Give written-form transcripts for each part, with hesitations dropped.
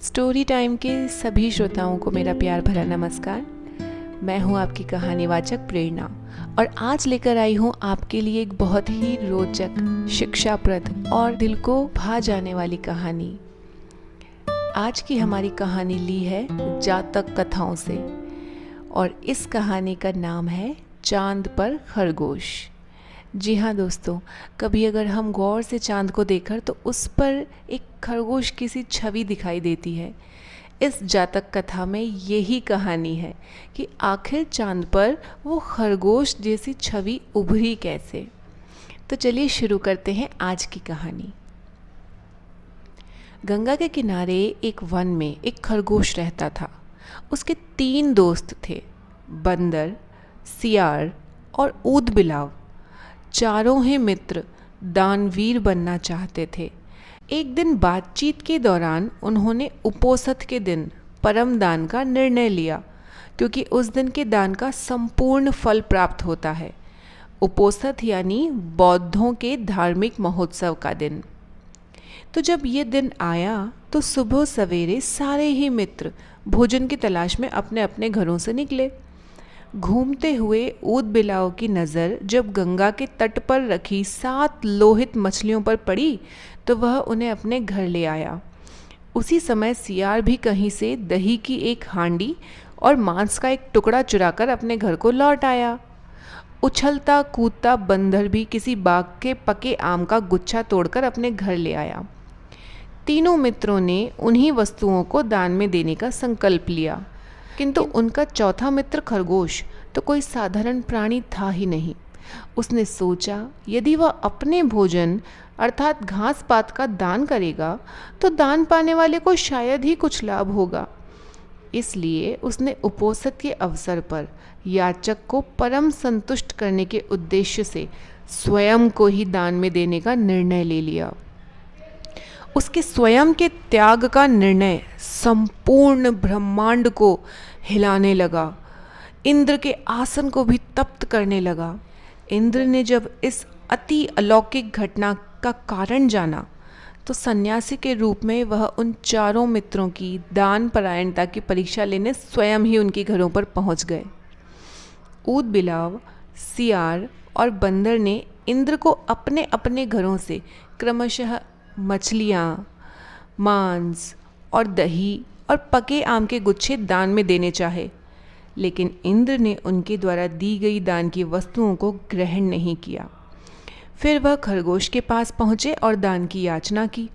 Story time के सभी श्रोताओं को मेरा प्यार भरा नमस्कार। मैं हूं आपकी कहानीवाचक प्रेरणा और आज लेकर आई हूं आपके लिए एक बहुत ही रोचक, शिक्षाप्रद और दिल को भा जाने वाली कहानी। आज की हमारी कहानी ली है जातक कथाओं से और इस कहानी का नाम है चांद पर खरगोश। जी हाँ दोस्तों, कभी अगर हम गौर से चांद को देखकर तो उस पर एक खरगोश की सी छवि दिखाई देती है। इस जातक कथा में यही कहानी है कि आखिर चांद पर वो खरगोश जैसी छवि उभरी कैसे। तो चलिए शुरू करते हैं आज की कहानी। गंगा के किनारे एक वन में एक खरगोश रहता था। उसके 3 दोस्त थे, बंदर, सियार और ऊदबिलाव। चारों ही मित्र दानवीर बनना चाहते थे। एक दिन बातचीत के दौरान उन्होंने उपोषथ के दिन परम दान का निर्णय लिया, क्योंकि उस दिन के दान का संपूर्ण फल प्राप्त होता है। उपोषथ यानी बौद्धों के धार्मिक महोत्सव का दिन। तो जब ये दिन आया तो सुबह सवेरे सारे ही मित्र भोजन की तलाश में अपने अपने घरों से निकले। घूमते हुए ऊदबिलाव की नज़र जब गंगा के तट पर रखी 7 लोहित मछलियों पर पड़ी तो वह उन्हें अपने घर ले आया। उसी समय सियार भी कहीं से दही की एक हांडी और मांस का एक टुकड़ा चुराकर अपने घर को लौट आया। उछलता कूदता बंदर भी किसी बाग के पके आम का गुच्छा तोड़कर अपने घर ले आया। तीनों मित्रों ने उन्हीं वस्तुओं को दान में देने का संकल्प लिया, किंतु उनका चौथा मित्र खरगोश तो कोई साधारण प्राणी था ही नहीं। उसने सोचा यदि वह अपने भोजन अर्थात घास पात का दान करेगा तो दान पाने वाले को शायद ही कुछ लाभ होगा। इसलिए उसने उपोषथ के अवसर पर याचक को परम संतुष्ट करने के उद्देश्य से स्वयं को ही दान में देने का निर्णय ले लिया। उसके स्वयं के त्याग का निर्णय संपूर्ण ब्रह्मांड को हिलाने लगा। इंद्र के आसन को भी तप्त करने लगा। इंद्र ने जब इस अति अलौकिक घटना का कारण जाना तो सन्यासी के रूप में वह उन चारों मित्रों की दान परायणता की परीक्षा लेने स्वयं ही उनके घरों पर पहुंच गए। ऊदबिलाव, सियार और बंदर ने इंद्र को अपने अपने घरों से क्रमशः मछलियाँ, मांस और दही और पके आम के गुच्छे दान में देने चाहे, लेकिन इंद्र ने उनके द्वारा दी गई दान की वस्तुओं को ग्रहण नहीं किया। फिर वह खरगोश के पास पहुँचे और दान की याचना की।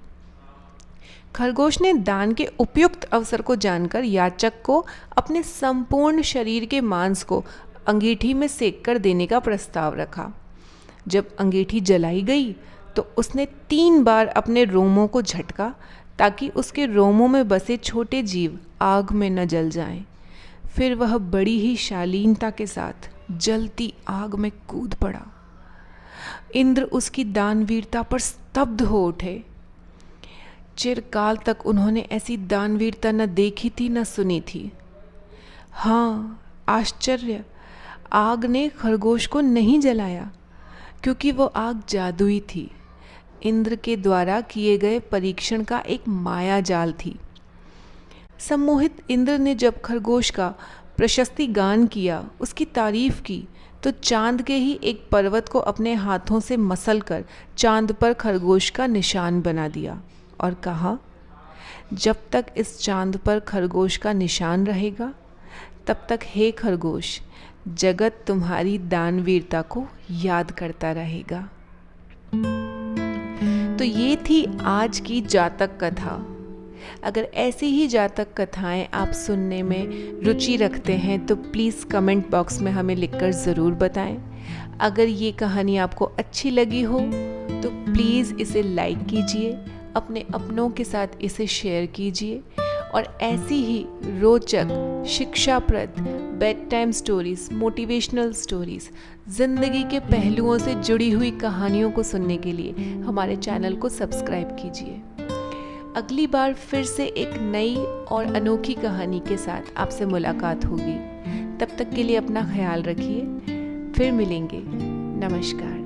खरगोश ने दान के उपयुक्त अवसर को जानकर याचक को अपने संपूर्ण शरीर के मांस को अंगीठी में सेक कर देने का प्रस्ताव रखा। जब अंगीठी जलाई गई तो उसने 3 बार अपने रोमों को झटका ताकि उसके रोमों में बसे छोटे जीव आग में न जल जाएं। फिर वह बड़ी ही शालीनता के साथ जलती आग में कूद पड़ा। इंद्र उसकी दानवीरता पर स्तब्ध हो उठे। चिरकाल तक उन्होंने ऐसी दानवीरता न देखी थी न सुनी थी। हाँ, आश्चर्य, आग ने खरगोश को नहीं जलाया, क्योंकि वो आग जादुई थी। इंद्र के द्वारा किए गए परीक्षण का एक माया जाल थी। सम्मोहित इंद्र ने जब खरगोश का प्रशस्ति गान किया, उसकी तारीफ की, तो चांद के ही एक पर्वत को अपने हाथों से मसलकर चांद पर खरगोश का निशान बना दिया और कहा, जब तक इस चांद पर खरगोश का निशान रहेगा तब तक हे खरगोश, जगत तुम्हारी दानवीरता को याद करता रहेगा। तो ये थी आज की जातक कथा। अगर ऐसी ही जातक कथाएं आप सुनने में रुचि रखते हैं तो प्लीज़ कमेंट बॉक्स में हमें लिखकर ज़रूर बताएं। अगर ये कहानी आपको अच्छी लगी हो तो प्लीज़ इसे लाइक कीजिए, अपने अपनों के साथ इसे शेयर कीजिए और ऐसी ही रोचक, शिक्षाप्रद, bed time stories, motivational stories, ज़िंदगी के पहलुओं से जुड़ी हुई कहानियों को सुनने के लिए हमारे चैनल को सब्सक्राइब कीजिए। अगली बार फिर से एक नई और अनोखी कहानी के साथ आपसे मुलाकात होगी। तब तक के लिए अपना ख्याल रखिए। फिर मिलेंगे। नमस्कार।